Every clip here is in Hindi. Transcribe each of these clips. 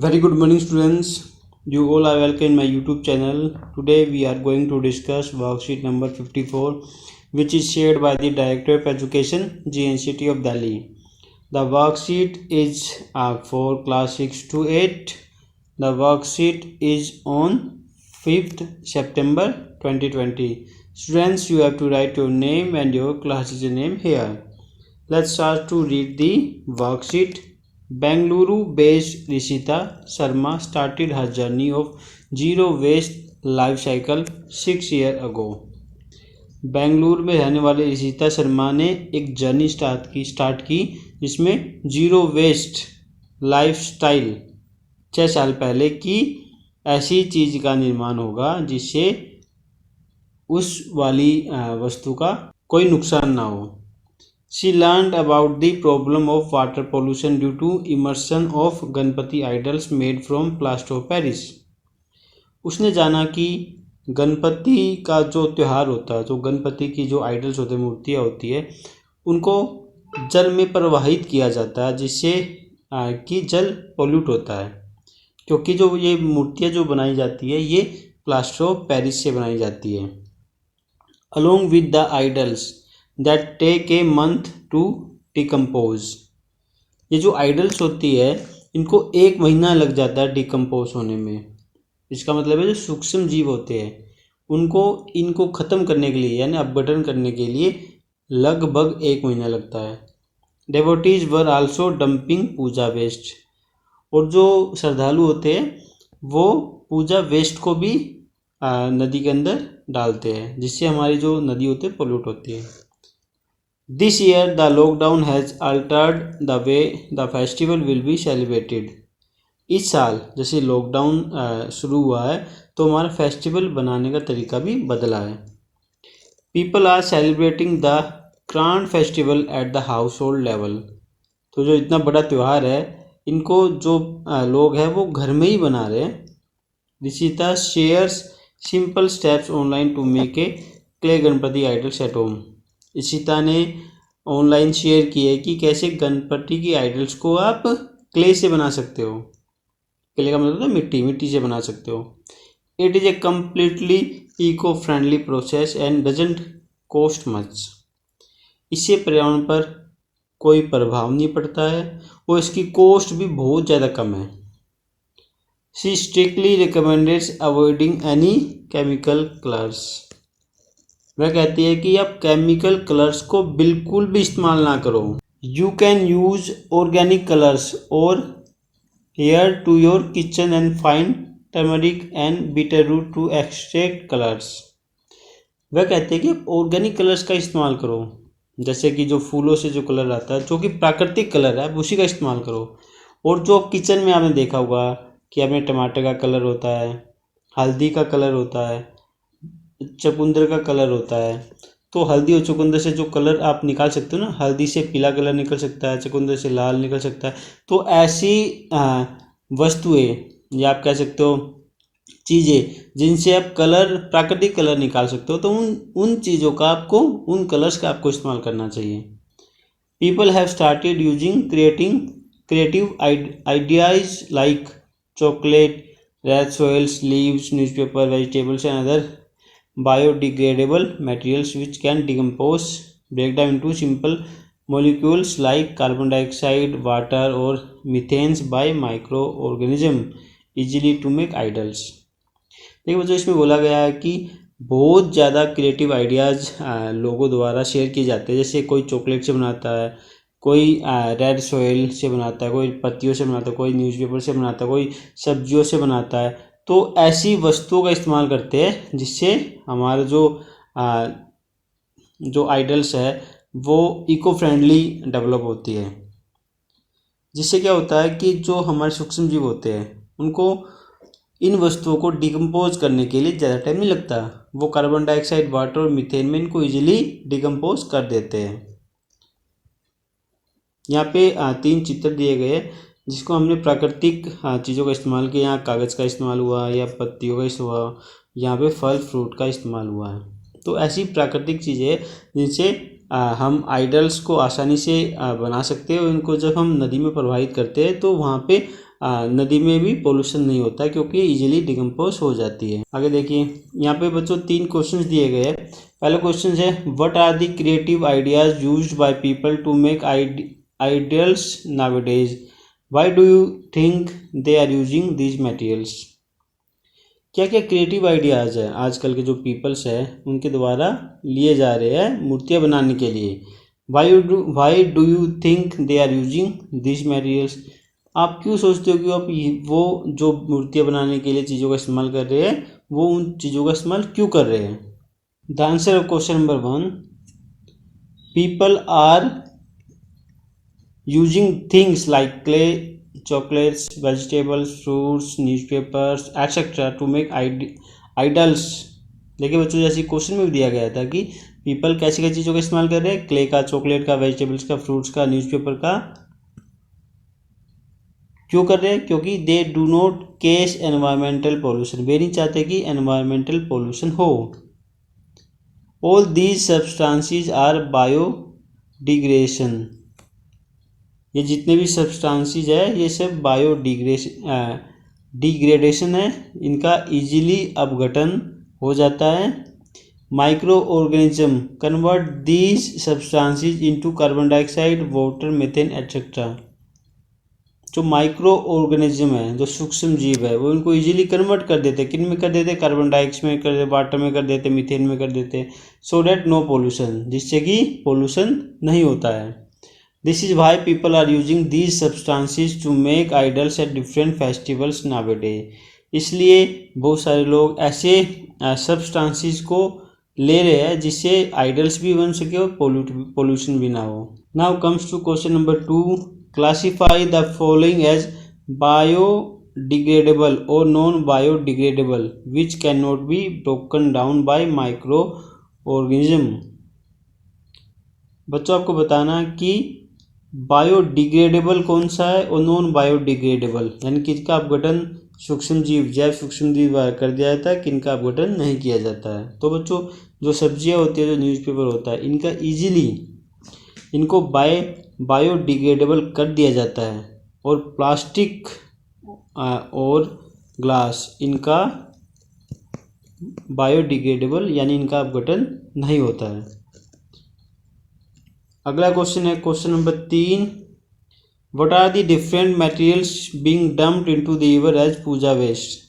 Very good morning, students. You all are welcome in my YouTube channel. Today we are going to discuss worksheet number 54, which is shared by the Director of Education, GNCT of Delhi. The worksheet is for class 6 to 8. The worksheet is on 5th September 2020. Students, you have to write your name and your class's name here. Let's start to read the worksheet. Bengaluru-based Rishita Sharma started her journey of zero waste life cycle 6 years ago. Bengaluru में रहने वाले ऋषिता शर्मा ने एक जर्नी स्टार्ट की जिसमें जीरो वेस्ट लाइफस्टाइल 6 साल पहले की ऐसी चीज़ का निर्माण होगा जिससे उस वाली वस्तु का कोई नुकसान ना हो. She learned about the problem of water pollution due to immersion of Ganpati idols made from plaster of Paris. उसने जाना कि गणपति का जो त्यौहार होता है, जो गणपति की जो आइडल्स होते हैं, मूर्तियाँ होती है, उनको जल में प्रवाहित किया जाता है जिससे कि जल पोल्यूट होता है, क्योंकि जो ये मूर्तियाँ जो बनाई जाती है ये प्लास्टर ऑफ पेरिस से बनाई जाती है. Along with the idols that take a month to decompose. ये जो आइडल्स होती है इनको 1 महीना लग जाता है डिकम्पोज होने में. इसका मतलब है जो सूक्ष्म जीव होते हैं इनको ख़त्म करने के लिए यानी अपघटन करने के लिए लगभग 1 महीना लगता है. Devotees were also dumping puja waste. और जो श्रद्धालु होते हैं वो पूजा वेस्ट को भी नदी के अंदर डालते हैं जिससे हमारी जो नदी होती है पोल्यूट होती है. This year the lockdown has altered the way the festival will be celebrated. इस साल जैसे लॉकडाउन शुरू हुआ है तो हमारा फेस्टिवल बनाने का तरीका भी बदला है. People are celebrating the grand festival at the household level. तो जो इतना बड़ा त्यौहार है इनको जो लोग हैं वो घर में ही बना रहे हैं. Rishita shares simple steps online to make a clay Ganpati idols at home. Rishita ने ऑनलाइन शेयर की है कि कैसे गणपति की आइडल्स को आप क्ले से बना सकते हो. क्ले का मतलब मिट्टी से बना सकते हो. It is a completely eco friendly process and doesn't cost much. इससे पर्यावरण पर कोई प्रभाव नहीं पड़ता है और इसकी कॉस्ट भी बहुत ज़्यादा कम है. She strictly recommends avoiding any chemical colours. वह कहती है कि आप केमिकल कलर्स को बिल्कुल भी इस्तेमाल ना करो. You can use organic colours और here to your kitchen and find turmeric and beetroot to extract colours. वह कहते हैं कि आप ऑर्गेनिक कलर्स का इस्तेमाल करो, जैसे कि जो फूलों से जो कलर आता है जो कि प्राकृतिक कलर है आप उसी का इस्तेमाल करो. और जो किचन में आपने देखा होगा कि आपने टमाटर का कलर होता है, हल्दी का कलर होता है, चुकंदर का कलर होता है. तो हल्दी और चुकंदर से जो कलर आप निकाल सकते हो ना, हल्दी से पीला कलर निकल सकता है, चुकंदर से लाल निकल सकता है. तो ऐसी वस्तुएं या आप कह सकते हो चीज़ें जिनसे आप कलर प्राकृतिक कलर निकाल सकते हो, तो उन चीज़ों का आपको उन कलर्स का आपको इस्तेमाल करना चाहिए. People have started using creative ideas like chocolate, red soils, leaves, newspaper, vegetables and other biodegradable materials which can decompose, break down into simple molecules like carbon dioxide, water or methanes by microorganism easily to make idols. देखिए बच्चों, इसमें बोला गया है कि बहुत ज़्यादा क्रिएटिव आइडियाज़ लोगों द्वारा शेयर किए जाते हैं. जैसे कोई चॉकलेट से बनाता है, कोई रेड सॉइल से बनाता है, कोई पत्तियों से बनाता है, कोई न्यूज़पेपर से बनाता है, कोई सब्जियों से बनाता है. तो ऐसी वस्तुओं का इस्तेमाल करते हैं जिससे हमारा जो आइडल्स है वो इको फ्रेंडली डेवलप होती है. जिससे क्या होता है कि जो हमारे सूक्ष्म जीव होते हैं उनको इन वस्तुओं को डिकम्पोज करने के लिए ज़्यादा टाइम नहीं लगता. वो कार्बन डाइऑक्साइड, वाटर और मीथेन में इनको इजीली डिकम्पोज कर देते हैं. यहाँ पे 3 चित्र दिए गए हैं जिसको हमने प्राकृतिक चीज़ों का इस्तेमाल किया. यहाँ कागज़ का इस्तेमाल हुआ या पत्तियों का इस्तेमाल हुआ, यहाँ पे फल फ्रूट का इस्तेमाल हुआ है. तो ऐसी प्राकृतिक चीज़ें जिनसे हम आइडल्स को आसानी से बना सकते हैं. और इनको जब हम नदी में प्रवाहित करते हैं तो वहाँ पे नदी में भी पोल्यूशन नहीं होता क्योंकि इजीली डिकम्पोज हो जाती है। आगे देखिए, यहाँ पे बच्चों 3 क्वेश्चंस दिए गए हैं। पहला क्वेश्चन है what are the creative ideas used by people to make ideals nowadays, why do you think they are using these materials. क्या क्या क्रिएटिव आइडियाज़ है आजकल के जो पीपल्स है उनके द्वारा लिए जा रहे हैं मूर्तियाँ बनाने के लिए। Why do you think they are using this materials. आप क्यों सोचते हो कि वो जो मूर्तियाँ बनाने के लिए चीज़ों का इस्तेमाल कर रहे हैं वो उन चीज़ों का इस्तेमाल क्यों कर रहे हैं। The answer of question number 1, people are using things like clay, chocolates, vegetables, fruits, newspapers, etc. to make idols। देखिए बच्चों, जैसे क्वेश्चन में भी दिया गया था कि पीपल कैसी कैसी चीज़ों का इस्तेमाल कर रहे हैं, क्ले का, चॉकलेट का, वेजिटेबल्स का, फ्रूट्स का, न्यूज़पेपर का। क्यों कर रहे हैं? क्योंकि they do not cause environmental pollution, वे नहीं चाहते कि एनवायरमेंटल पोल्यूशन हो। All these substances are biodegradation, ये जितने भी सब्सटेंसेस है ये सब डिग्रेडेशन है, इनका इजीली अपघटन हो जाता है। Micro organism convert these substances into carbon dioxide, water, methane etcetera. जो माइक्रो ऑर्गेनिज्म है, जो सूक्ष्म जीव है, वो इनको इजीली कन्वर्ट कर देते हैं। किन में कर देते? कार्बन डाइऑक्साइड में कर देते, वाटर में कर देते, मीथेन में कर देते, सो डैट नो पोल्यूशन, जिससे कि पोल्यूशन नहीं होता है। This is why people are using these substances to make idols at different festivals nowadays। इसलिए बहुत सारे लोग ऐसे सब्सटेंसेस को ले रहे हैं जिससे आइडल्स भी बन सके और पोल्यूशन भी ना हो। Now comes to question number 2, classify the following as biodegradable और non biodegradable which can not be broken down by micro organism. बच्चों आपको बताना कि बायोडिग्रेडेबल कौन सा है और नॉन बायोडिग्रेडेबल, यानी किसका अपघटन सूक्ष्म जीव, जैव सूक्ष्म जीव द्वारा कर दिया जाता है, किनका अपघटन नहीं किया जाता है। तो बच्चों, जो सब्जियां होती है, जो न्यूज़पेपर होता है, इनका इजीली इनको बायोडिग्रेडेबल कर दिया जाता है। और प्लास्टिक और ग्लास इनका बायोडिग्रेडेबल यानी इनका अपघटन नहीं होता है। अगला क्वेश्चन है question number 3, what are the different materials being dumped into the river as puja waste.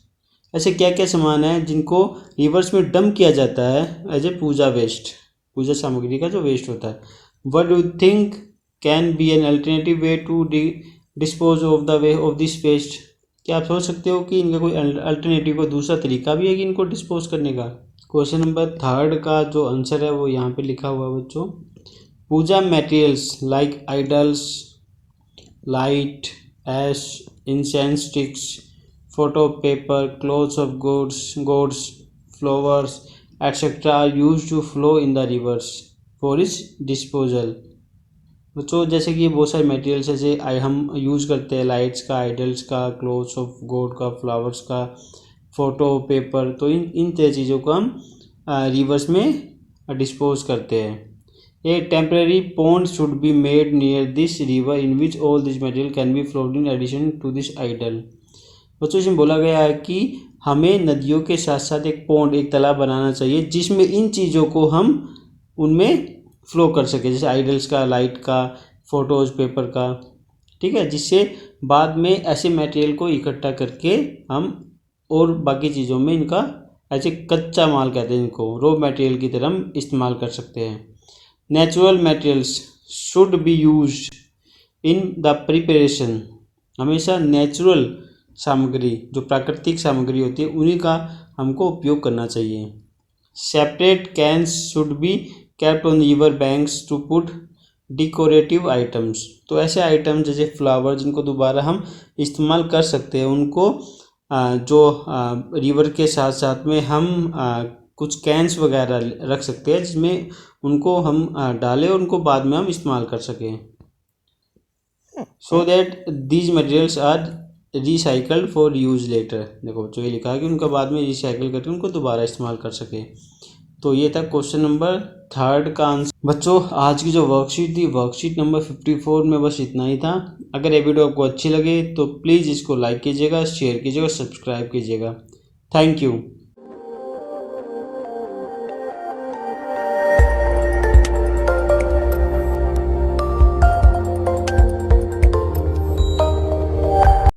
ऐसे क्या क्या सामान है जिनको रिवर्स में डंप किया जाता है एज ए पूजा वेस्ट, पूजा सामग्री का जो वेस्ट होता है। What do you think can be an alternative way to dispose of this waste. क्या आप सोच सकते हो कि इनका कोई अल्टरनेटिव, कोई दूसरा तरीका भी है कि इनको डिस्पोज करने का। क्वेश्चन नंबर 3 का जो आंसर है वो यहाँ पे लिखा हुआ है बच्चों, पूजा materials like idols, light, ash, incense sticks, photo paper, clothes of gods, flowers, etc. are used to flow in the rivers for its disposal। बच्चों, जैसे कि बहुत सारे मटेरियल्स जैसे हम यूज़ करते हैं, लाइट्स का, आइडल्स का, क्लोथ्स ऑफ गॉड का, फ्लावर्स का, फोटो पेपर, तो इन तरह चीज़ों को हम रिवर्स में डिस्पोज करते हैं। A temporary pond should be made near this river in which all this material can be flowed in addition to this idol। बच्चों, इसमें बोला गया है कि हमें नदियों के साथ साथ एक पॉन्ड, एक तालाब बनाना चाहिए जिसमें इन चीज़ों को हम उनमें फ्लो कर सके, जैसे आइडल्स का, लाइट का, फोटोज, पेपर का, ठीक है, जिससे बाद में ऐसे मटेरियल को इकट्ठा करके हम और बाकी चीज़ों में इनका ऐसे कच्चा माल कहते हैं इनको, रॉ मटेरियल की तरह हम इस्तेमाल कर सकते हैं। Natural materials should be used in the preparation, हमेशा नेचुरल सामग्री, जो प्राकृतिक सामग्री होती है, उन्हीं का हमको उपयोग करना चाहिए। Separate cans should be kept on river banks to put decorative items, तो ऐसे आइटम जैसे फ्लावर जिनको दोबारा हम इस्तेमाल कर सकते हैं, उनको जो रिवर के साथ साथ में हम कुछ कैंस वगैरह रख सकते हैं जिसमें उनको हम डालें और उनको बाद में हम इस्तेमाल कर सकें, so that these materials are recycled for use later. देखो जो ये लिखा है कि उनका बाद में रिसाइकल करके उनको दोबारा इस्तेमाल कर सके। तो ये था क्वेश्चन नंबर 3 का आंसर। बच्चों आज की जो वर्कशीट थी, वर्कशीट नंबर 54 में बस इतना ही था। अगर ये वीडियो आपको अच्छी लगे तो प्लीज़ इसको लाइक कीजिएगा, शेयर कीजिएगा, सब्सक्राइब कीजिएगा। Thank you.